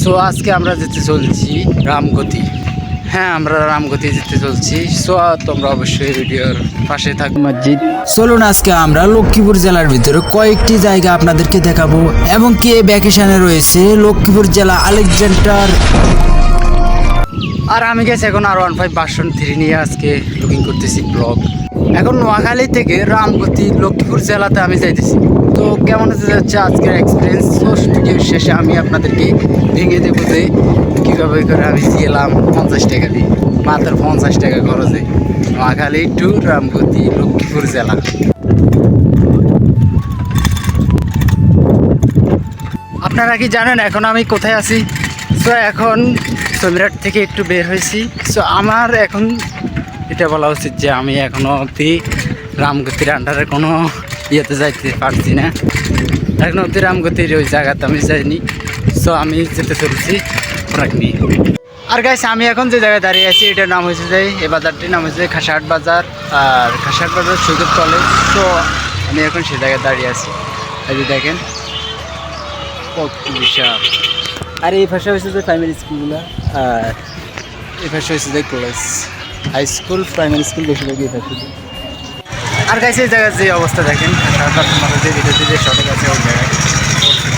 So আজকে আমরা যেতে চলছি রামগতি। হ্যাঁ, আমরা রামগতি যেতে চলছি। সো তোমরা অবশ্যই ভিডিওর পাশে থাকো। মসজিদ চলুন আজকে আমরা লক্ষ্মীপুর জেলার ভিতরে কয়েকটি জায়গা আপনাদেরকে দেখাবো এবং কি এই ভ্যাকেশনে রয়েছে লক্ষ্মীপুর জেলা আলেকজান্ডার। আর আমি গেছি এখন R15 ভার্সন 3 নিয়ে আজকে লুকিং করতেছি ব্লগ। এখন নোয়াখালী থেকে রামগতি লক্ষ্মীপুর জেলাতে আমি যাইতেছি। তো কেমন যাচ্ছে আজকের এক্সপিরিয়েন্স, ভিডিওর শেষে আমি আপনাদেরকে ভেঙে দেবো যে কীভাবে করে আমি গেলাম 50 টাকা দিয়ে, মাত্র 50 টাকা খরচে নোয়াখালী টু রামগতি লক্ষ্মীপুর জেলা। আপনারা কি জানেন এখন আমি কোথায় আছি? সো এখন সমিরাট থেকে একটু বের হয়েছি। সো আমার এখন এটা বলা উচিত যে আমি এখনও অবধি রামগতির আন্ডারে কোনো ইয়েতে যাইতে পারছি না, এখনও অবধি রামগতির ওই জায়গাতে আমি যাইনি। সো আমি যেতে চলছি খোরাক নিয়ে। আর গাইস, আমি এখন যে জায়গায় দাঁড়িয়ে আছি এটার নাম হয়েছে যে এই বাজারটির নাম হয়েছে খাসাহাট বাজার, আর খাসাহাট বাজার সৈকত কলেজ। সো আমি এখন সে জায়গায় দাঁড়িয়ে আছি। এই যে দেখেন কত বিশাল। আর এই ভাষা হয়েছে যে প্রাইমারি স্কুলগুলো, আর এই ভাষা হয়েছে যে college, high school, primary school বেশিরভাগই এই ভাষা। আর গাইছে এই জায়গার যে অবস্থা দেখেন, তোমাদের যে ভিডিওতে যে সড়ক আছে ওই জায়গায়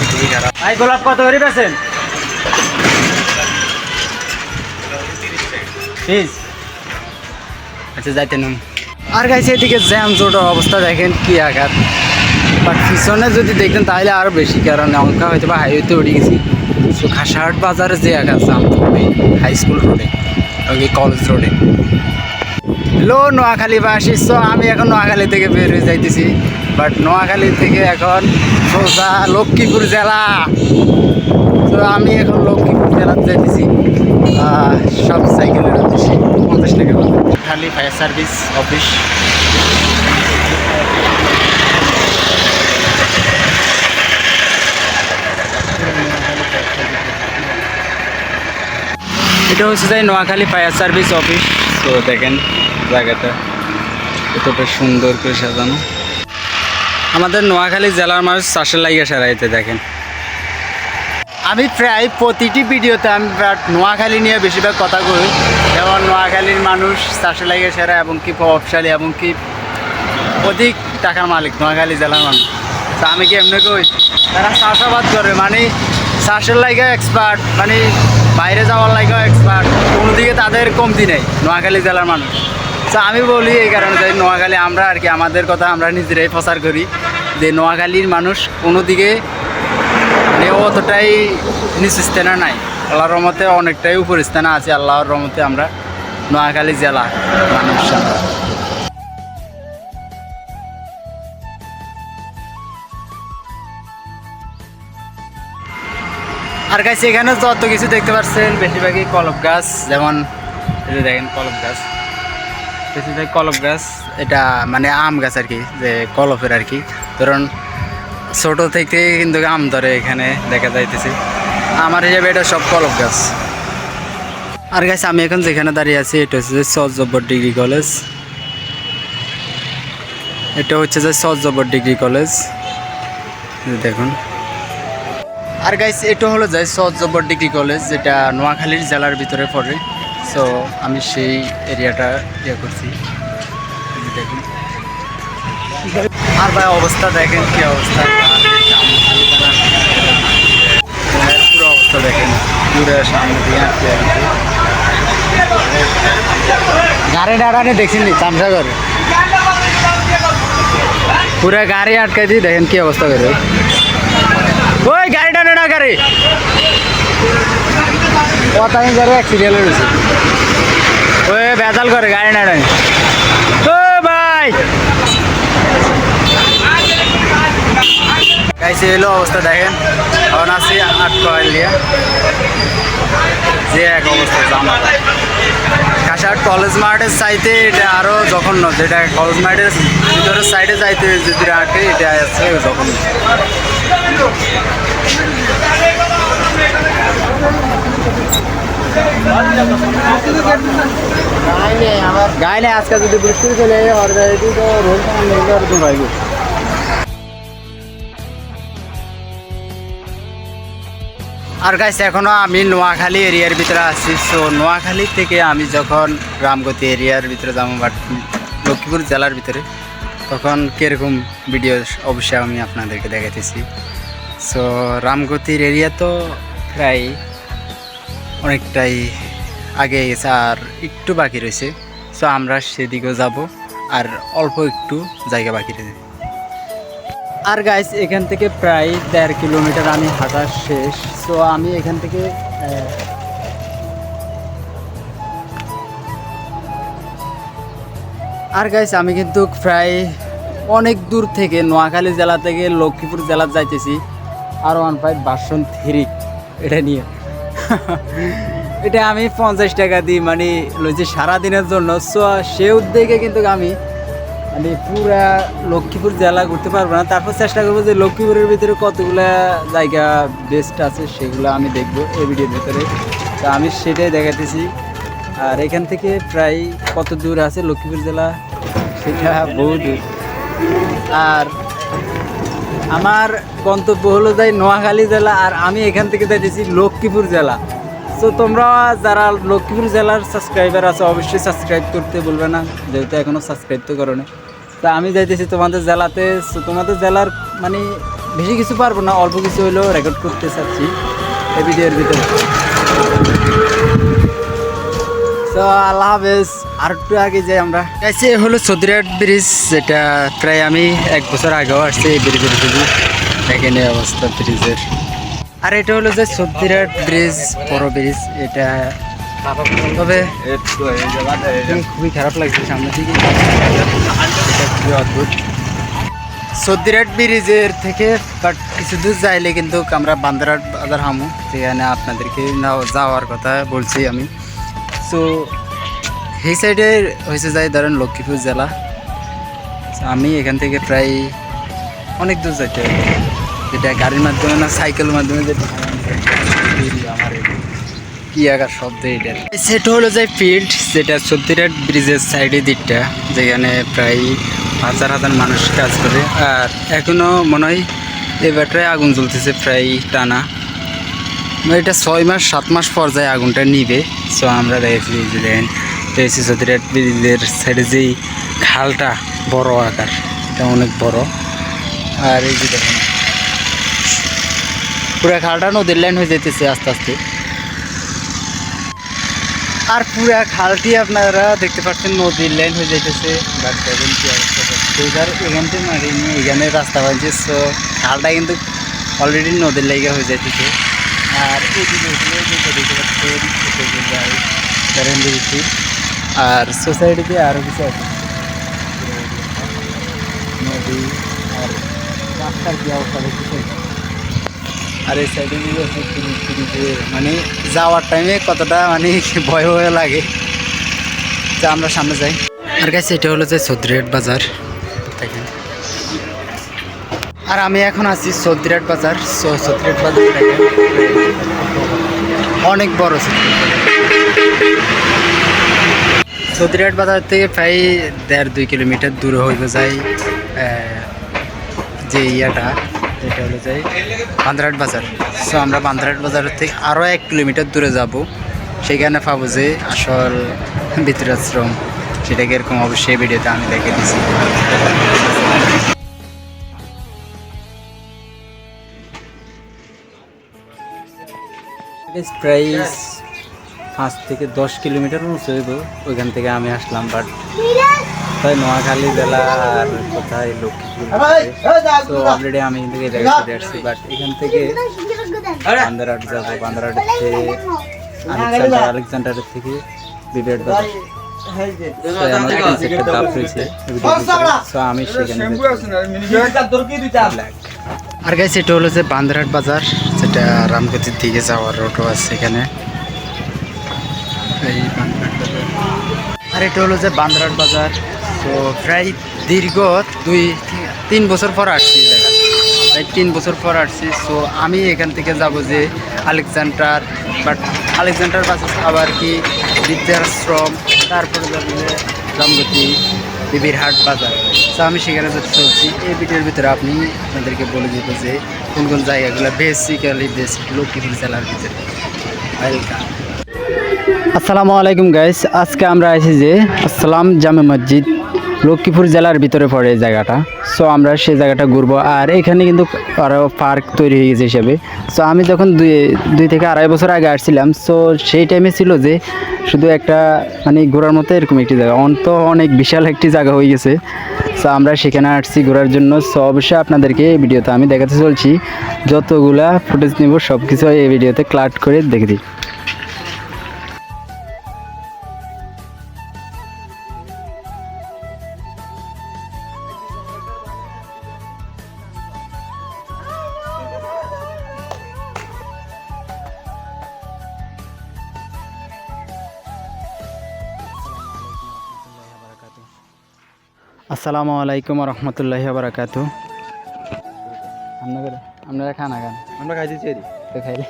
খুবই খারাপ। ভাই গোলাপ কত করে পেয়েছেন? আচ্ছা যাইতে নাম। আর গাইছে এদিকে জ্যাম জোটের অবস্থা দেখেন কি আঘাত। বাট পিছনে যদি দেখতেন তাহলে আরও বেশি, কারণ অঙ্কা হয়তো বা হাইওয়েতে উঠে গেছি। সো খাসাহাট বাজারে যে আঘাত জাম ওই হাই স্কুল রোডে, ওই কলেজ রোডে। হ্যালো নোয়াখালীবাসী, সো আমি এখন নোয়াখালী থেকে বের হয়ে যাইতেছি। বাট নোয়াখালী থেকে এখন সোজা লক্ষ্মীপুর জেলা। তো আমি এখন লক্ষ্মীপুর জেলাতে যাইতেছি সব সাইকেলের উদ্দেশ্যে। 50 টাকা খালি ফায়ার সার্ভিস অফিস। এটা হচ্ছে যে নোয়াখালী ফায়ার সার্ভিস অফিস। তো দেখেন জায়গাটা এত বেশ সুন্দর করে সাজানো। আমাদের নোয়াখালী জেলার মানুষ চাষের লাইগা সারাইতে দেখেন। আমি প্রায় প্রতিটি ভিডিওতে আমি নোয়াখালী নিয়ে বেশিরভাগ কথা কই, যেমন নোয়াখালীর মানুষ চাষের লাইগা সারা এবং কি প্রভাবশালী এবং কি অধিক টাকার মালিক নোয়াখালী জেলার মানুষ। তা আমি কি এমনি কই, তারা চাষাবাদ করে, মানে চাষের লাইগা এক্সপার্ট, মানে বাইরে যাওয়ার লাইগাও এক্সপার্ট, কোনো দিকে তাদের কমতি নেই নোয়াখালী জেলার মানুষ। তো আমি বলি এই কারণে যে নোয়াখালী আমরা আর কি আমাদের কথা আমরা নিজেরাই প্রচার করি যে নোয়াখালীর মানুষ কোনো দিকে মানে অতটাই নিচু স্থানে নাই, আল্লাহর রহমতে অনেকটাই উপর স্থানে আছে। আল্লাহর রহমতে আমরা নোয়াখালী জেলা মানুষ। আর গাছ এখানে যত কিছু দেখতে পাচ্ছেন বেশিরভাগই কলপ গাছ, যেমন এই যে দেখেন কলপ গাছ, বেশিরভাগ কলপ গাছ। এটা মানে আম গাছ আর কি, যে কলপের আর কি। ধরুন ছোটো থেকে কিন্তু আম ধরে এখানে দেখা যাইতেছে। আমার হিসাবে এটা সব কলপ গাছ। আর গাছ আমি এখন যেখানে দাঁড়িয়ে আছি এটা হচ্ছে যে সহজজব্বর ডিগ্রি কলেজ। এটা হচ্ছে যে সহজজব্বর ডিগ্রি কলেজ, দেখুন। আর গাইস এটা হলো যে সহজজব্বর ডিগ্রি কলেজ, যেটা নোয়াখালীর জেলার ভিতরে পড়ে। সো আমি সেই এরিয়াটা ইয়ে করছি, দেখুন। আর ভাই অবস্থা দেখেন কি অবস্থা, পুরো অবস্থা দেখেন, পুরো সামনে দিয়ে গাড়ি ডাড়ানি দেখছেন নি চামচা করে, পুরো গাড়ি আটকে দিয়ে দেখেন কি অবস্থা করে। ওই গাড়িটা নেড়া গাড়ি কথাই গাড়ি অ্যাক্সিডেন্ট হয়েছে, ওই বেজাল করে গাড়ি নেড়ানি। ও ভাই গাইছে এলো অবস্থা দেখেন। এখন আছি 8 কয়েলিয়া, যে এক অবস্থা জামা। খাসাহাট কলেজ মাঠের চাইতে এটা আরও জঘন্য, যেটা কলেজ মাঠের ভিতরের সাইডে যাইতে যদি আটকে এটা আছে জঘন্য। গায়ে নেই আজকে যদি বৃষ্টি চলে রোল ভাইব। আর গাইস এখনও আমি নোয়াখালী এরিয়ার ভিতরে আছি। সো নোয়াখালী থেকে আমি যখন রামগতি এরিয়ার ভিতরে যাবো বাট লক্ষ্মীপুর জেলার ভিতরে, তখন কীরকম ভিডিও অবশ্যই আমি আপনাদেরকে দেখাইতেছি। সো রামগতির এরিয়া তো প্রায় অনেকটাই আগে গেছে আর একটু বাকি রয়েছে। সো আমরা সেদিকেও যাব আর অল্প একটু জায়গা বাকি রয়েছে। আর গাইস এখান থেকে প্রায় 1.5 কিলোমিটার আমি হাঁটা শেষ। সো আমি এখান থেকে আর গাইস আমি কিন্তু প্রায় অনেক দূর থেকে নোয়াখালী জেলা থেকে লক্ষ্মীপুর জেলা যাইতেছি R15 ভার্সন 3 এটা নিয়ে। এটা আমি 50 টাকা দিই মানে লইছি সারাদিনের জন্য। সো সে উদ্যোগে কিন্তু আমি মানে পুরা লক্ষ্মীপুর জেলা ঘুরতে পারবো না, তারপর চেষ্টা করবো যে লক্ষ্মীপুরের ভিতরে কতগুলো জায়গা বেস্ট আছে সেগুলো আমি দেখবো এই ভিডিওর ভিতরে। তো আমি সেটাই দেখাতেছি। আর এখান থেকে প্রায় কত দূর আছে লক্ষ্মীপুর জেলা সেটা বহু দূর। আর আমার গন্তব্য হলো যাই নোয়াখালী জেলা, আর আমি এখান থেকে যাইতেছি লক্ষ্মীপুর জেলা। তো তোমরা যারা লক্ষ্মীপুর জেলার সাবস্ক্রাইবার আছে অবশ্যই সাবস্ক্রাইব করতে বলবে না, যেহেতু এখনও সাবস্ক্রাইব তো করো না। তা আমি যাইতেছি তোমাদের জেলাতে। সো তোমাদের জেলার মানে বেশি কিছু পারবো না, অল্প কিছু হলেও রেকর্ড করতে চাচ্ছি এই ভিডিওর ভিতরে। তো আল্লাহ হাফেজ। আর একটু আগে যাই আমরা। এসে হলো সৌদিরাট ব্রিজ, যেটা প্রায় আমি 1 বছর আগেও আসছি এই ব্রিজের দিকে। দেখেন এই অবস্থা ব্রিজের। আর এটা হলো যে সৌদিরাট ব্রিজ, বড় ব্রিজ এটা। তবে খুবই খারাপ লাগছে সামনে থেকে, এটা খুবই অদ্ভুত। সৌদিরাট ব্রিজের থেকে বাট কিছু দূর যাইলে কিন্তু আমরা বান্দারহাট বাজার হামু, সেখানে আপনাদেরকে যাওয়ার কথা বলছি আমি। সো এই সাইডে হয়েছে যাই ধরেন লক্ষ্মীপুর জেলা। আমি এখান থেকে প্রায় অনেক দূর যাইতে হবে, যেটা গাড়ির মাধ্যমে না সাইকেলের মাধ্যমে যেটা আমার কি আকার শব্দ। এটা সেটা হলো যে ফিল্ড, যেটা সৌদিরাট ব্রিজের সাইডে দিকটা, যেখানে প্রায় 1000 মানুষ কাজ করে। আর এখনও মনে হয় এবারটায় আগুন জ্বলতেছে প্রায় টানা। এটা 6 মাস 7 মাস পর যায় আগুনটা নিবে। সো আমরা দেখেছি যে দেখেন সৌদিরাট ব্রিজের সাইডে যেই খালটা বড় আকার, এটা অনেক বড়। আর এই যে দেখেন পুরা খালটা নদীর লাইন হয়ে যেতেছে আস্তে আস্তে। আর পুরা খালটি আপনারা দেখতে পাচ্ছেন নদীর লাইন হয়ে যাইতেছে। বাট দেখেন কি অবস্থা, এবার এখান থেকে মারি নিয়ে এখানে রাস্তা বানছে। সো খালটা কিন্তু অলরেডি নদীর লাইগা হয়ে যাইতেছে। আর এদিকে দেখতে পাচ্ছেন দিচ্ছি। আর সোসাইটিতে আরও কিছু আছে, নদী আর রাস্তার কি অবস্থা দেখতেছে। আর এই সাইডে মানে যাওয়ার টাইমে কতটা মানে ভয় ভয় লাগে। যা আমরা সামনে যাই। আর কাছে এটা হলো যে সৌদিরাট বাজার দেখেন। আর আমি এখন আছি সৌদিরাট বাজার। সৌদিরাট বাজার দেখেন অনেক বড়। সৌদিরাট বাজার থেকে প্রায় 1.5-2 কিলোমিটার দূরে হইবে যায় যে ইয়াটা, এটা হলো যাই বান্দারহাট বাজার। সো আমরা বান্দারহাট বাজার থেকে আরও 1 কিলোমিটার দূরে যাব, সেখানে পাবো যে আসল বৃদ্ধাশ্রম। সেটাকে এরকম অবশ্যই ভিডিওতে আমি দেখে দিচ্ছি। প্রায় 5 থেকে 10 কিলোমিটার উঁচু হইব ওইখান থেকে আমি আসলাম। বাট তাই নোয়াখালী জেলা আর কোথায় লক্ষ্মীপুর। তো অলরেডি আমি এখান থেকে চলে আসছি। বাট এখান থেকে বান্দারহাট যাবো, বান্দারহাটের থেকে আলেকজান্ডারের থেকে বিরাট বাজার। আমি সেখানে আর গাইস এটা হলো যে বান্দারহাট বাজার, যেটা রামগতির দিকে যাওয়ার রোডও আছে এখানে। আর এটা হলো যে বান্দারহাট বাজার। তো প্রায় দীর্ঘ 2-3 বছর পর আসছি জায়গা, প্রায় 3 বছর পর আসছি। সো আমি এখান থেকে যাব যে আলেকজান্ডার, বাট আলেকজান্ডার বাজার আবার কি বৃদ্ধাশ্রম, তারপরে যাবে রামগতি বিবির হাট বাজার। সো আমি সেখানে যেতে চলছি। এই ভিডিওর ভিতরে আপনাদেরকে বলে দিব যে কোন কোন জায়গাগুলো বেসিক্যালি বেস্ট লক্ষ্মীপুর জেলার ভিতরে। ওয়েলকাম। আসসালামু আলাইকুম গাইস, আজকে আমরা আছি যে আসসালাম জামে মসজিদ, লক্ষ্মীপুর জেলার ভিতরে পড়ে এই জায়গাটা। সো আমরা সেই জায়গাটা ঘুরবো। আর এখানে কিন্তু আরও পার্ক তৈরি হয়ে গেছে হিসেবে। সো আমি যখন দুই থেকে আড়াই বছর আগে আসছিলাম, সো সেই টাইমে ছিল যে শুধু একটা মানে ঘোরার মতো এরকম একটি জায়গা, তো অনেক বিশাল একটি জায়গা হয়ে গেছে। সো আমরা সেখানে আসছি ঘোরার জন্য। সো অবশ্যই আপনাদেরকে এই ভিডিওতে আমি দেখাতে চলছি, যতগুলা ফুটেজ নেব সব কিছু এই ভিডিওতে ক্লাট করে দেখে দিই। আসসালামু আলাইকুম রহমতুল্লাহি বারাকাতু। আপনারা খানা খান? আমরা খাইছি চেরি, তো খাইলে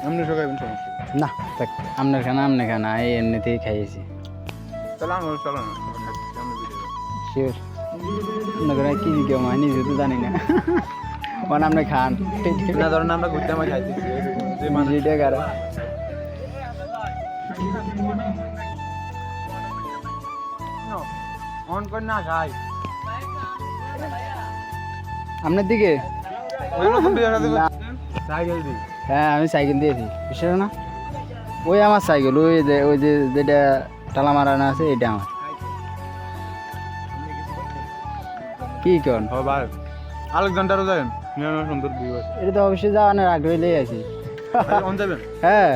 আপনি সকাইবেন সমস্যা না, থাক, আপনার খানা আপনি খানা, এই এমনিতেই খাইয়েছি। তাহলে আমার চলো না শিওর আপনারা কী কেউ হয় নিজে তো জানি না, মানে আপনি খান না ধরেন আমরা ঘুরতে আমার খাইছি যে যেটা কারো অন করে না খাই আপনার দিকে। না। সাইকেল দিই। হ্যাঁ আমি সাইকেল দিয়েছি, বিশ্বাস না? ওই আমার সাইকেল, ওই যে যেটা টালা মারানো আছে এটা আমার। কি করেন? ও ভাই আলেকজান্ডারও যাবেন, সুন্দর ভিউ আছে। এটা তো অবশ্যই যাওয়ানোর আগ্রহী লেগে আছি। অন যাবেন? হ্যাঁ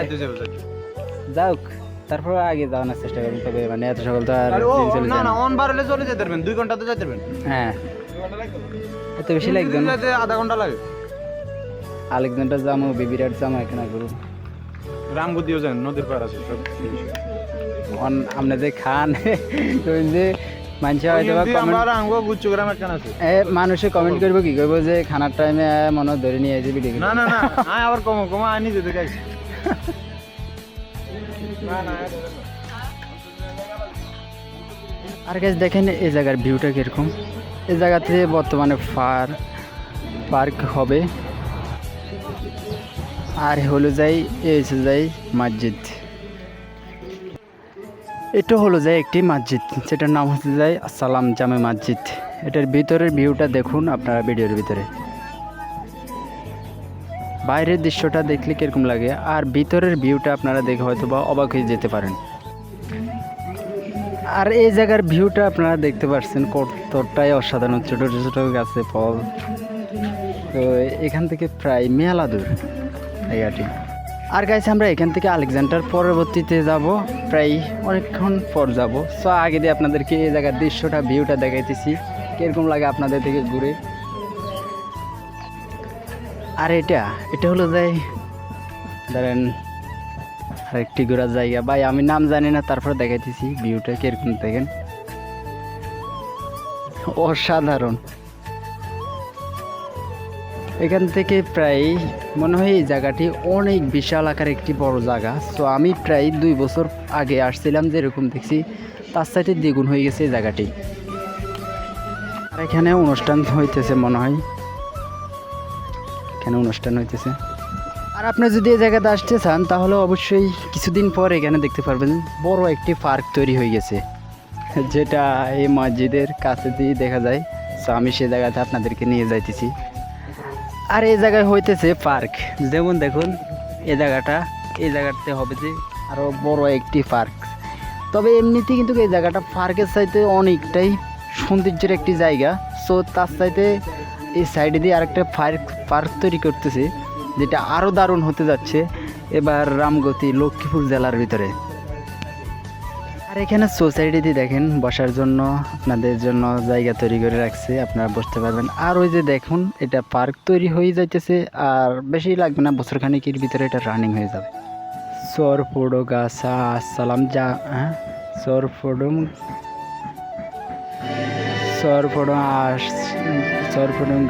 আইতে যাবে যাওক, তারপর আগে যাওয়ানোর চেষ্টা করুন, তবে মানে এত সকাল তো আর ট্রেন চলে না যায় না না। অন বাড়লে চলে যেতে পারবেন, 2 ঘন্টা তো যেতে পারবেন। হ্যাঁ এত বেশি লাগবে না, যেতে আধা ঘন্টা লাগে। আলেকজান্ডার যাবো, বিবিরাট যাবো, এখানে করুন। রামগতিও যান, নদীর পার আছে সব। আপনি যে খান ওই যে মানুষে হয়তো বা আমরা রামগো গুচ্ছগ্রাম একটা আছে। মানুষে কমেন্ট করবো, কি করবো যে খানার টাইমে মনে ধরে নিয়ে আসে ভিডিও। না না না আয় আবার কমো কমো আনি যেতে গাইছি। না না আর গাছ দেখেন এই জায়গার ভিউটা কীরকম। এই জায়গাতে বর্তমানে পার্ক হবে। আর হলো যাই এসে যাই মসজিদ, এটা হলো যায় একটি মসজিদ, যেটার নাম হচ্ছে যায় আসসালাম জামে মসজিদ। এটার ভিতরের ভিউটা দেখুন আপনারা ভিডিওর ভিতরে। বাইরের দৃশ্যটা দেখলে কীরকম লাগে, আর ভিতরের ভিউটা আপনারা দেখে হয়তো বা অবাক হয়ে যেতে পারেন। আর এই জায়গার ভিউটা আপনারা দেখতে পাচ্ছেন কতটাই অসাধারণ, ছোটো ছোটো গাছে ফল। তো এখান থেকে প্রায় মেলা দূর জায়গাটি। আর গাইছে আমরা এখান থেকে আলেকজান্ডার পরবর্তীতে যাব, প্রায় অনেকক্ষণ পর যাব। সো আগে দিয়ে আপনাদেরকে এই জায়গার দৃশ্যটা ভিউটা দেখাইতেছি, কীরকম লাগে আপনাদের থেকে ঘুরে। আর এটা হলো যাই ধরেন আরেকটি ঘোরার জায়গা, ভাই আমি নাম জানি না, তারপর দেখাইতেছি ভিউটা কীরকম দেখেন, অসাধারণ। এখান থেকে প্রায় মনে হয় এই জায়গাটি অনেক বিশাল আকার একটি বড় জায়গা। সো আমি প্রায় 2 বছর আগে আসছিলাম, যেরকম দেখছি তার সাথে দ্বিগুণ হয়ে গেছে এই জায়গাটি। আর এখানে অনুষ্ঠান হইতেছে মনে হয়, এখানে অনুষ্ঠান হইতেছে। আর আপনি যদি এই জায়গাতে আসতে চান তাহলে অবশ্যই কিছুদিন পর এখানে দেখতে পারবেন বড় একটি পার্ক তৈরি হয়ে গেছে, যেটা এই মসজিদের কাছে দিয়ে দেখা যায়। সো আমি সেই জায়গাতে আপনাদেরকে নিয়ে যাইতেছি। আর এই জায়গায় হইতেছে পার্ক, যেমন দেখুন এই জায়গাতে হবে যে আরও বড় একটি পার্ক। তবে এমনিতে কিন্তু এই জায়গাটা পার্কের চাইতে অনেকটাই সৌন্দর্যের একটি জায়গা। সো তার চাইতে এই সাইডে দিয়ে আরেকটা পার্ক তৈরি করতেছে, যেটা আরও দারুণ হতে যাচ্ছে এবার রামগতি লক্ষ্মীপুর জেলার ভিতরে। আর এখানে সোসাইটিতে দেখেন বসার জন্য আপনাদের জন্য জায়গা তৈরি করে রাখছে, আপনারা বসতে পারবেন। আর ওই যে দেখুন এটা পার্ক তৈরি হয়ে যাইতেছে, আর বেশি লাগবে না, বছরখানেকের ভিতরে এটা রানিং হয়ে যাবে। সরফোডো গাছা আসসালাম সরফোডো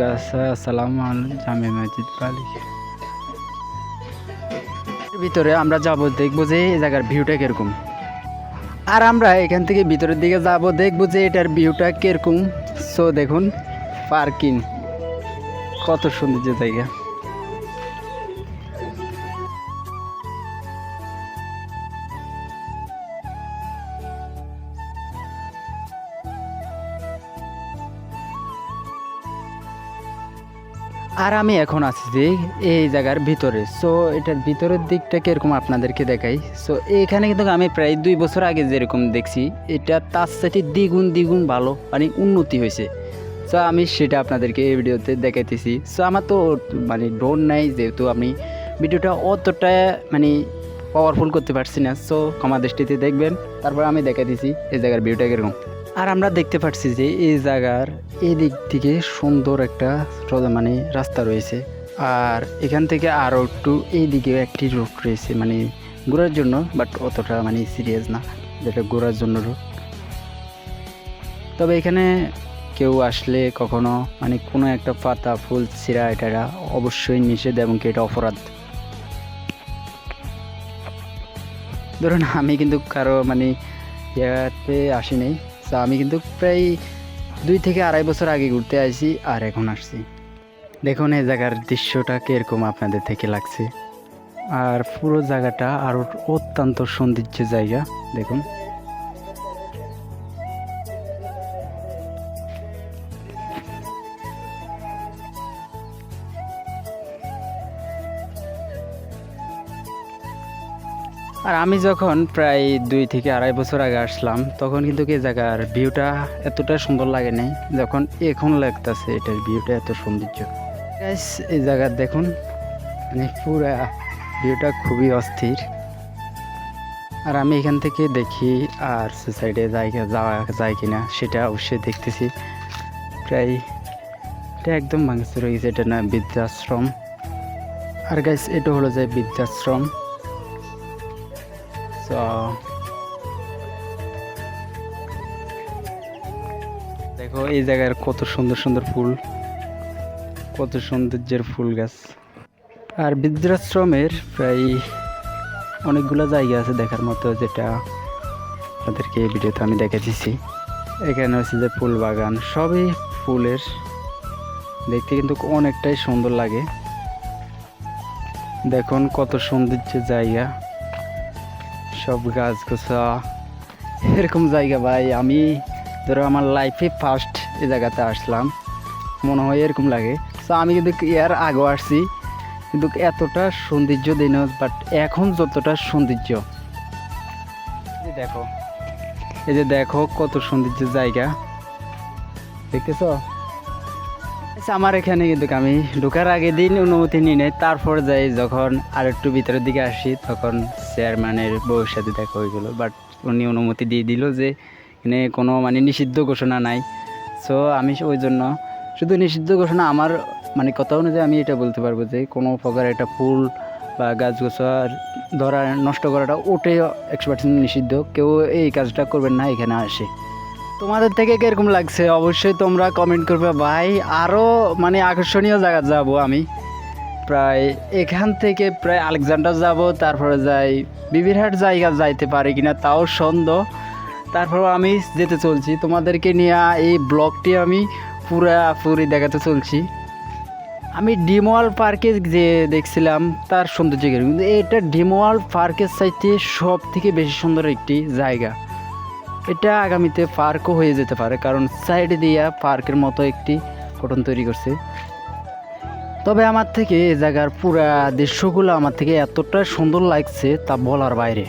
গাছা আসসালাম জামে মসজিদ পালি ভিতরে আমরা যাব, দেখবো যে এই জায়গার ভিউটা কীরকম। আর আমরা এখান থেকে ভিতরের দিকে যাব, দেখবো যে এটার ভিউটা কিরকম। সো দেখুন পার্কিং, কত সৌন্দর্য জায়গা। আর আমি এখন আছি যে এই জায়গার ভিতরে। সো এটার ভিতরের দিকটা কীরকম আপনাদেরকে দেখাই। সো এখানে কিন্তু আমি প্রায় 2 বছর আগে যেরকম দেখছি, এটা তার সাথে দ্বিগুণ ভালো মানে উন্নতি হয়েছে। সো আমি সেটা আপনাদেরকে এই ভিডিওতে দেখাইতেছি। সো আমার তো মানে ড্রোন নাই, যেহেতু আমি ভিডিওটা অতটা মানে পাওয়ারফুল করতে পারছি না। সো ক্ষমা দৃষ্টিতে দেখবেন, তারপর আমি দেখাইতেছি এই জায়গার ভিউটা কীরকম। আর আমরা দেখতে পাচ্ছি যে এই জায়গার এই দিক থেকে সুন্দর একটা মানে রাস্তা রয়েছে। আর এখান থেকে আরও একটু এই দিকে একটি রোড রয়েছে মানে ঘোরার জন্য, বাট অতটা মানে সিরিয়াস না, যেটা ঘোরার জন্য রোড। তবে এখানে কেউ আসলে কখনো মানে কোনো একটা পাতা ফুল ছিঁড়া এটা অবশ্যই নিষেধ, এবং কি এটা অপরাধ। ধরুন আমি কিন্তু কারো মানে ইয়াতে আসি নাই। তো আমি কিন্তু প্রায় 2 থেকে 2.5 বছর আগে ঘুরতে আসি, আর এখন আসছি। দেখুন এই জায়গার দৃশ্যটা কীরকম আপনাদের থেকে লাগছে। আর পুরো জায়গাটা আরও অত্যন্ত সৌন্দর্যের জায়গা। দেখুন আর আমি যখন প্রায় 2 থেকে 2.5 বছর আগে আসলাম, তখন কিন্তু এই জায়গার ভিউটা এতটা সুন্দর লাগে নাই যখন এখন লাগতেছে এটার ভিউটা এত সৌন্দর্য। গাইস এই জায়গার দেখুন মানে পুরা ভিউটা খুবই অস্থির। আর আমি এখান থেকে দেখি আর সুসাইডে যাওয়া যায় কিনা সেটা অবশ্যই দেখতেছি। প্রায় এটা একদম ভাঙছে রয়ে গেছে, এটা না বৃদ্ধাশ্রম। আর গাইস এটা হলো যে বৃদ্ধাশ্রম। দেখো এই জায়গার কত সুন্দর ফুল, কত সৌন্দর্যের ফুল গাছ। আর বৃদ্ধাশ্রমের প্রায় অনেকগুলো জায়গা আছে দেখার মতো, যেটা আপনাদেরকে এই ভিডিওতে আমি দেখাচ্ছি। এখানে হচ্ছে যে ফুল বাগান, সবই ফুলের, দেখতে কিন্তু অনেকটাই সুন্দর লাগে। দেখুন কত সৌন্দর্যের জায়গা, সব গাছ গোছা এরকম জায়গা। ভাই আমি ধরো আমার লাইফে ফার্স্ট এই জায়গাতে আসলাম, মনে হয় এরকম লাগে। তো আমি কিন্তু এর আগেও আসছি, কিন্তু এতটা সৌন্দর্য দিন, বাট এখন যতটা সৌন্দর্য দেখো, এই যে দেখো কত সৌন্দর্যের জায়গা, দেখতেছ। আমার এখানে কিন্তু আমি ঢোকার আগে দিন অনুমতি নিই নাই, তারপর যাই যখন আর একটু ভিতরের দিকে আসি তখন চেয়ারম্যানের বউয়ের সাথে দেখা হয়ে গেলো। বাট উনি অনুমতি দিয়ে দিল যে এখানে কোনো মানে নিষিদ্ধ ঘোষণা নাই। সো আমি ওই জন্য শুধু নিষিদ্ধ ঘোষণা আমার মানে কথা অনুযায়ী আমি এটা বলতে পারবো যে কোনো প্রকার একটা ফুল বা গাছগাছা ধরা নষ্ট করাটা ওটাই 100% নিষিদ্ধ। কেউ এই কাজটা করবেন না এখানে আসে। তোমাদের থেকে কীরকম লাগছে অবশ্যই তোমরা কমেন্ট করবে। ভাই আরও মানে আকর্ষণীয় জায়গা যাব আমি, প্রায় এখান থেকে প্রায় আলেকজান্ডার যাব, তারপরে যাই বিবিরহাট জায়গা যাইতে পারি কিনা তাও সন্দেহ। তারপর আমি যেতে চলছি, তোমাদেরকে নিয়ে এই ব্লগটি আমি পুরি দেখাতে চলছি। আমি ডিমওয়াল পার্কে যে দেখছিলাম তার সৌন্দর্য কীরকম, কিন্তু এটা ডিমওয়াল পার্কের চাইতে সব থেকে বেশি সুন্দর একটি জায়গা। এটা আগামীতে পার্কও হয়ে যেতে পারে, কারণ সাইডে দিয়া পার্কের মতো একটি গঠন তৈরি করছে। তবে আমার থেকে এই জায়গার পুরা দৃশ্যগুলো আমার থেকে এতটা সুন্দর লাগছে তা বলার বাইরে।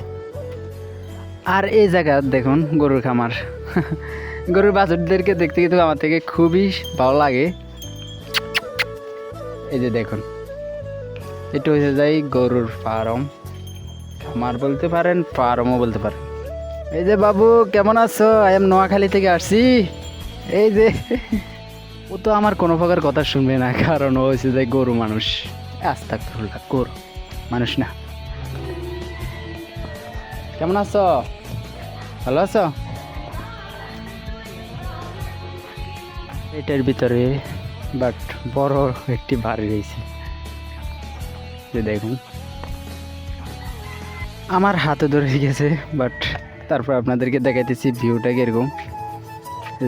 আর এই জায়গা দেখুন গরুর খামার, গরুর বাছুরদেরকে দেখতে কিন্তু আমার থেকে খুবই ভালো লাগে। এই যে দেখুন এটা হয়ে যায় গরুর ফার্ম, খামার বলতে পারেন, ফার্মও বলতে পারেন। এই যে বাবু কেমন আছো? আই এম নোয়াখালী থেকে আসছি। এই যে ও তো আমার কোনো প্রকার কথা শুনবে না, কারণ ও হচ্ছে যে গরু মানুষ। আস্তাগফিরুল্লাহ, গরু মানুষ না। কেমন আছো? ভালো আছো? এটার ভিতরে বাট বড় একটি বাড়ি রয়েছে, যে দেখুন আমার হাতে ধরে গেছে, বাট তারপর আপনাদেরকে দেখাইতেছি ভিউটা কিরকম।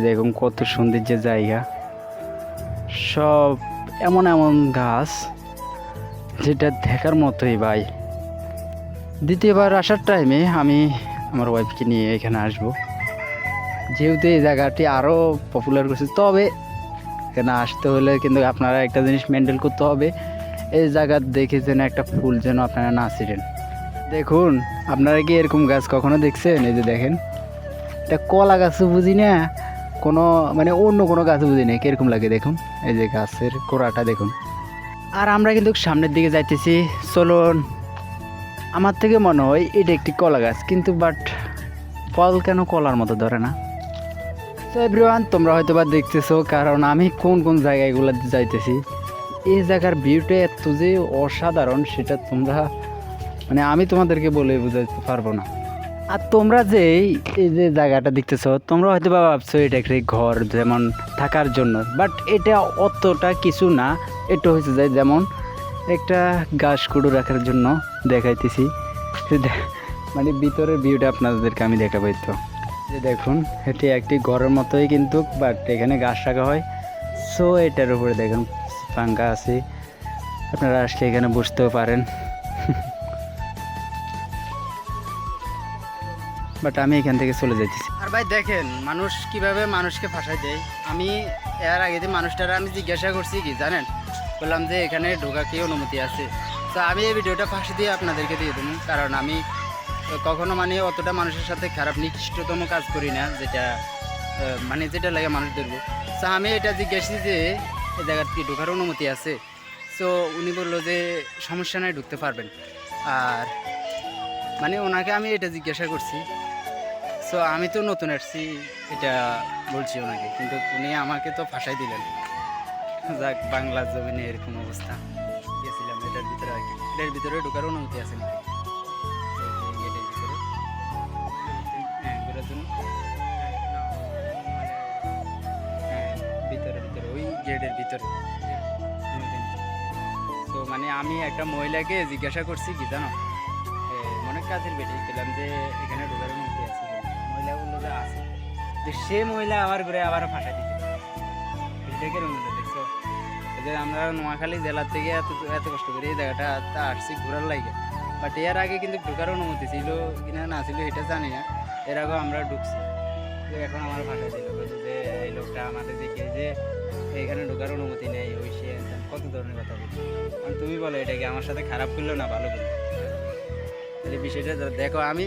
দেখুন কত সৌন্দর্য জায়গা, সব এমন এমন গাছ যেটা দেখার মতোই ভাই। দ্বিতীয়বার আসার টাইমে আমি আমার ওয়াইফকে নিয়ে এখানে আসব, যেহেতু এই জায়গাটি আরও পপুলার করছে। তবে এখানে আসতে হলে কিন্তু আপনারা একটা জিনিস মেনটেন করতে হবে, এই জায়গা দেখে যেন একটা ফুল যেন আপনারা না ছিঁড়েন। দেখুন আপনারা কি এরকম গাছ কখনো দেখছেন? এই যে দেখেন, এটা কলা গাছও বুঝি না, কোনো মানে অন্য কোনো গাছ বুঝি না, কীরকম লাগে দেখুন। এই যে গাছের কোড়াটা দেখুন। আর আমরা কিন্তু সামনের দিকে যাইতেছি, চলুন। আমার থেকে মনে হয় এটা একটি কলা গাছ, কিন্তু বাট ফল কেন কলার মতো ধরে না। তো এভরিওয়ান, তোমরা হয়তো বা দেখতেছো, কারণ আমি কোন কোন জায়গাগুলো যাইতেছি। এই জায়গার ভিউটা এত যে অসাধারণ, সেটা তোমরা মানে আমি তোমাদেরকে বলে বোঝাতে পারবো না। আর তোমরা যে এই যে জায়গাটা দেখতেছো, তোমরা হয়তো বা ভাবছো এটা একটি ঘর যেমন থাকার জন্য, বাট এটা অতটা কিছু না। এটা হয়েছে যে যেমন একটা ঘাস কুড়ো রাখার জন্য দেখাইতেছি, মানে ভিতরের ভিউটা আপনাদেরকে আমি দেখাবো। তো যে দেখুন, এটি একটি ঘরের মতোই কিন্তু, বাট এখানে ঘাস রাখা হয়। সো এটার উপরে দেখুন পাঙ্খা আছে, আপনারা আসলে এখানে বসতেও পারেন। বাট আমি এখান থেকে চলে যাইতেছি। আর ভাই দেখেন মানুষ কিভাবে মানুষকে ফাঁসাই দেয়। আমি এর আগে যে মানুষটার আমি জিজ্ঞাসা করছি কি জানেন, বললাম যে এখানে ঢোকা কি অনুমতি আছে। তো আমি এই ভিডিওটা ফাঁসি দিয়ে আপনাদেরকে দিয়ে দেবো, কারণ আমি কখনো মানে অতটা মানুষের সাথে খারাপ নিকৃষ্টতম কাজ করি না, যেটা মানে যেটা লাগে মানুষ ধরবো। তো আমি এটা জিজ্ঞাসি যে এই জায়গার কি ঢোকার অনুমতি আছে। সো উনি বললো যে সমস্যা নাই, ঢুকতে পারবেন। আর মানে ওনাকে আমি এটা জিজ্ঞাসা করছি। সো আমি তো নতুন আসছি এটা বলছি ওনাকে, কিন্তু উনি আমাকে তো ফাঁসাই দিলেন। যাক, বাংলার জমিনে এরকম অবস্থা। গেছিলাম এটার ভিতরে আর কি, এটার ভিতরে ঢোকার অনুমতি আছে নাকি গেটের ভিতরে? হ্যাঁ, ঘোরার জন্য। হ্যাঁ, ভিতরে ভিতরে ওই গেটের ভিতরে। তো মানে আমি একটা মহিলাকে জিজ্ঞাসা করছি কি জানো, অনেক কাজের বেটি পেলাম যে এখানে ঢোকার অনুমতি আছে, মহিলা বললো যে আছে। যে সে মহিলা আমার ঘুরে আবার ফাঁসা দিতে এটাকে মহিলা দেখছো। যে আমরা নোয়াখালী জেলার থেকে এত এত কষ্ট করে এই জায়গাটা আসছি ঘোরার লাগে, বাট এর আগে কিন্তু ঢোকার অনুমতি ছিল কিনা না ছিল এটা জানি না। এর আগেও আমরা ঢুকছি, তো এখন আমার ভাষা দিল যে এই লোকটা আমাদের দেখে যে এখানে ঢোকার অনুমতি নেই, ওই সে কত ধরনের কথা বলছে। তুমি বলো এটা কি আমার সাথে খারাপ করলো না ভালো করলো? তাহলে বিষয়টা দেখো, আমি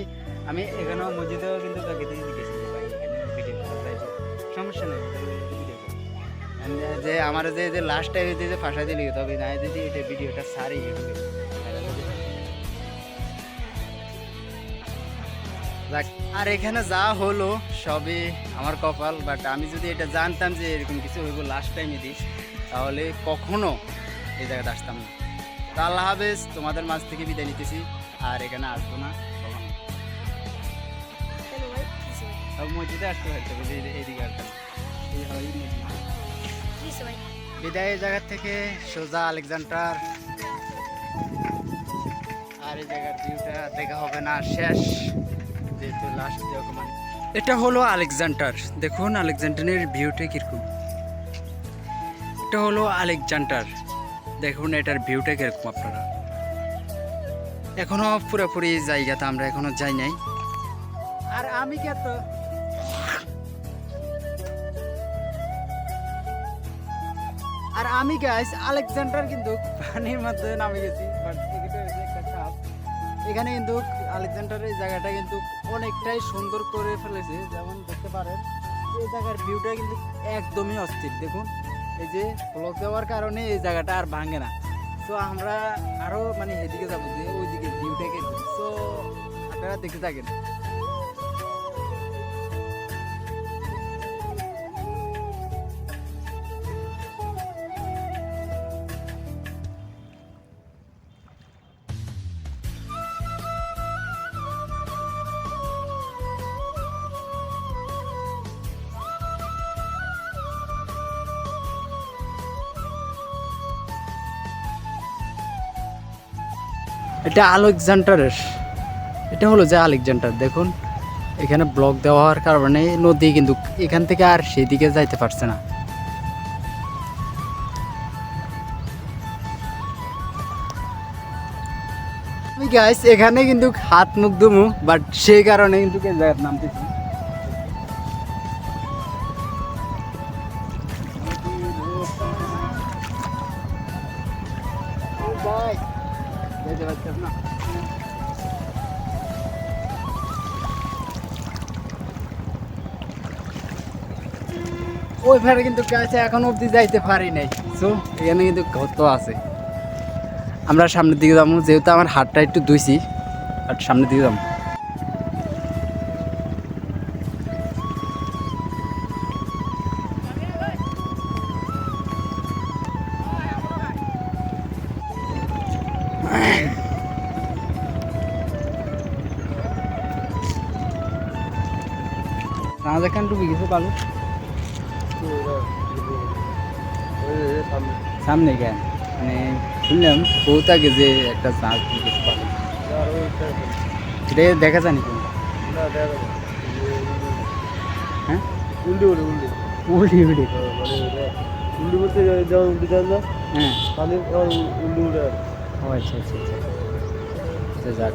আমি এখানেও মসজিদেও কিন্তু তাকে দিয়ে জিজ্ঞেস করি ভাই এখানে ভিডিও করা সমস্যা নেই, যে আমার যে লাস্ট টাইমে যে ফাঁসা দিলি, তবে না যদি এটা ভিডিওটা সারি ইউটিউবে। আর এখানে যা হলো সবই আমার কপাল, বাট আমি যদি এটা জানতাম যে এরকম কিছু হইব লাস্ট টাইমে দিই, তাহলে কখনো এই জায়গাটা আসতাম না। তো আল্লাহ হাফেজ, তোমাদের মাঝ থেকে বিদায় নিতেছি, আর এখানে আসবো না কখনো। মসজিদে আসতে হয়তো এইদিকে আসতাম, এই হয় বিদায় জায়গার থেকে সোজা আলেকজান্ডার। আর এই জায়গার ভিউটা দেখা হবে না শেষ, যেহেতু লাস্ট মানে এটা হলো আলেকজান্ডার। দেখুন আলেকজান্ডারের ভিউটা কিরকম, এটা হলো আলেকজান্ডার। দেখুন এটার ভিউটা কিরকম। আপনারা এখনো পুরোপুরি জায়গাতে আমরা এখনো যাই নাই। আর আমি কত আর আমি গাইস আলেকজান্ডার কিন্তু পানির মধ্যে নামে গেছি, বাট এটা হচ্ছে একটা চাপ। এখানে কিন্তু আলেকজান্ডারের জায়গাটা কিন্তু অনেকটাই সুন্দর করে ফেলেছে, যেমন দেখতে পারেন এই জায়গার ভিউটা কিন্তু একদমই অস্থির। দেখুন এই যে ব্লক দেওয়ার কারণে এই জায়গাটা আর ভাঙে না। তো আমরা আরও মানে এদিকে যাবো, যে ওইদিকে ভিউটাকে। তো আপনারা দেখতে থাকেন। এটা আলেকজান্ডারের, এটা হলো যে আলেকজান্ডার। দেখুন এখানে ব্লক দেওয়া হওয়ার কারণে নদী কিন্তু এখান থেকে আর সেদিকে যাইতে পারছে না। গাইস এখানে কিন্তু হাত মুখ ধুমু, বাট সেই কারণে কিন্তু জায়গার নামতেছি। ওই ভাড়া কিন্তু কাছে এখন অবধি যাইতে পারি নাই। সো এখানে কিন্তু কত আছে, আমরা সামনের দিকে যাবো, যেহেতু আমার হাতটা একটু ধুইছি, আর সামনের দিকে যাবো। এখান ডুবে গেছে পালু সামনে কেন, মানে শুনলাম বহুত আগে যে একটা চাঁদ গেছে পালু, এটা দেখা যায়নি কোনটা? হ্যাঁ উল্টি উল্টি উল্টি উল্টি উল্টি উল্টি বলতে যেমন উল্টি যায় না, হ্যাঁ। পানি উল্টি উল্টে ও আচ্ছা আচ্ছা আচ্ছা, যাক।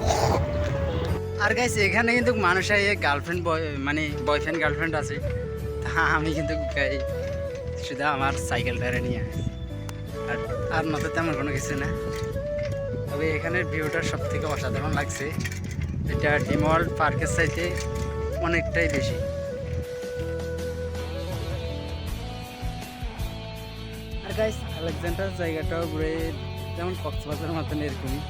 আর গাইস এখানে কিন্তু মানুষের গার্লফ্রেন্ড মানে বয়ফ্রেন্ড গার্লফ্রেন্ড আছে, তা আমি কিন্তু শুধু আমার সাইকেলটারে নিয়ে আসি, আর আর নয়তো তেমন কোনো কিছু না। তবে এখানের ভিউটা সব থেকে অসাধারণ লাগছে, এটা ড্রিম ওয়ার্ল্ড পার্কের চাইতে অনেকটাই বেশি। আর গাইস আলেকজান্ডার জায়গাটাও ঘুরে যেমন কক্সবাজারের মতন এরকমই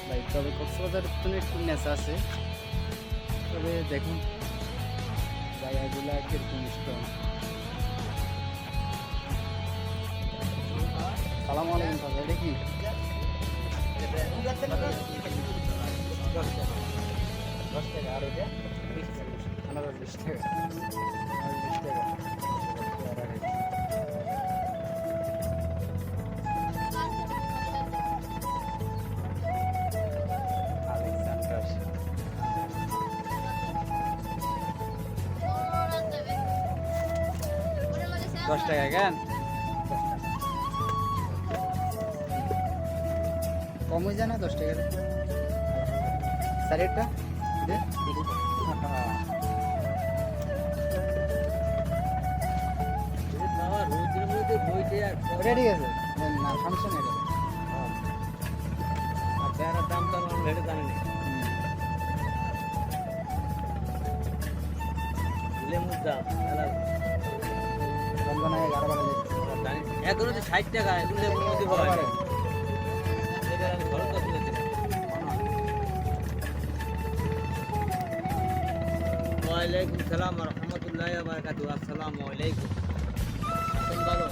ভাই, তবে কক্সবাজার কোনো একটু নেশা আছে। তবে দেখুন জায়গাগুলা কিরকম স্ট্রং। সালাম আলাইকুম দাদা, এটা কি? 10 টাকা আর এটা 20 টাকা, 20 টাকা। দশ টাকা কেন কম হয়ে যায় না 10 টাকা স্যার? এটা ঠিক আছে, না সমস্যা নেই। দাম তো ভেড়ে জানি না, লেবুর দাম এখন 60 টাকা, এখন লেবুর মধ্যে ওয়ালাইকুম সালাম রহমতুল্লাহ বারাকাতুহু। আসসালামু আলাইকুম, ভালো?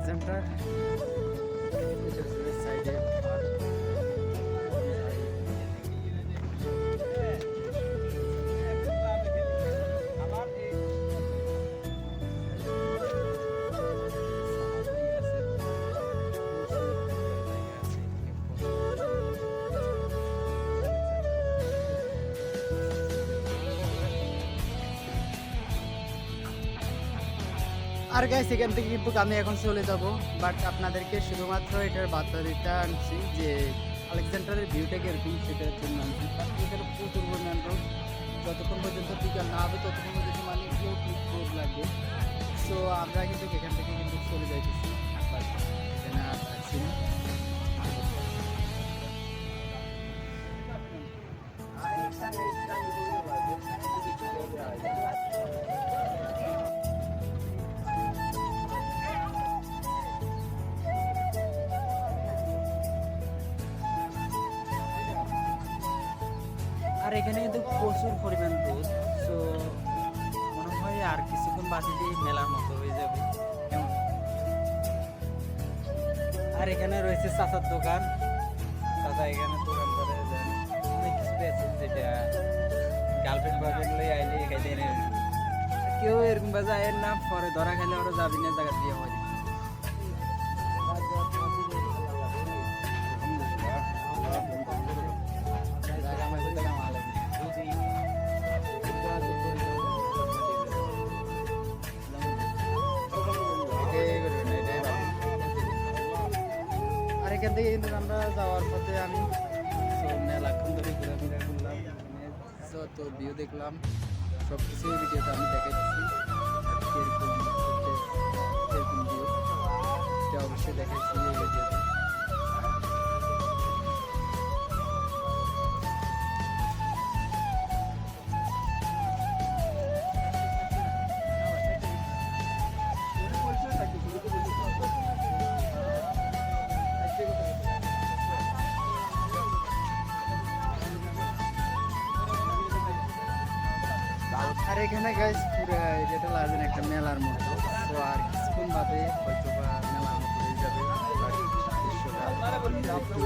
আলেকজান্ডার সাইডে আর গাইস এখান থেকে কিন্তু আমি এখন চলে যাব, বাট আপনাদেরকে শুধুমাত্র এটার বার্তা দিতে আনছি যে আলেকজান্ডারের ভিউটা কিরকম সেটার জন্য আনছি। এখানে প্রচুর পরিমাণ রোদ, যতক্ষণ পর্যন্ত বিকাল না হবে ততক্ষণ পর্যন্ত মানে রোদ লাগবে। সো আমরা কিন্তু এখান থেকে কিন্তু চলে যাইতেছি, বাট এখানে আর থাকছি না। আর এখানে কিন্তু প্রচুর পরিমাণ রোদ, সো মনে হয় আর কিছুক্ষণ বাদে দিয়ে মেলার মতো হয়ে যাবে কেমন। আর এখানে রয়েছে চাচার দোকান, চাচা এখানে দোকান করে অনেক কিছু আছে যেটা গার্লফ্রেন্ড বয়ফ্রেন্ড লই আইলে খাইতে কেউ এরকম বাজে আয়ের না, পরে ধরা খাইলে ওরা যাবি না জায়গা দিয়ে হয়। আর এখান থেকে কিন্তু আমরা যাওয়ার পথে আমি মেলাক্ষণ ধরে ঘোরাফেরা করলাম, যত ভিউ দেখলাম সব কিছুই ভিডিওতে আমি দেখাচ্ছি। কিরকম ভিউ এটা অবশ্যই দেখাচ্ছি এই ভিডিওতে। আর এখানে গাইস পুরো যেটা লাগবে একটা মেলার মতো, তো আর কিছুক্ষণ বাদে হয়তো বা মেলার মতো হয়ে যাবে। দৃশ্যটা একটু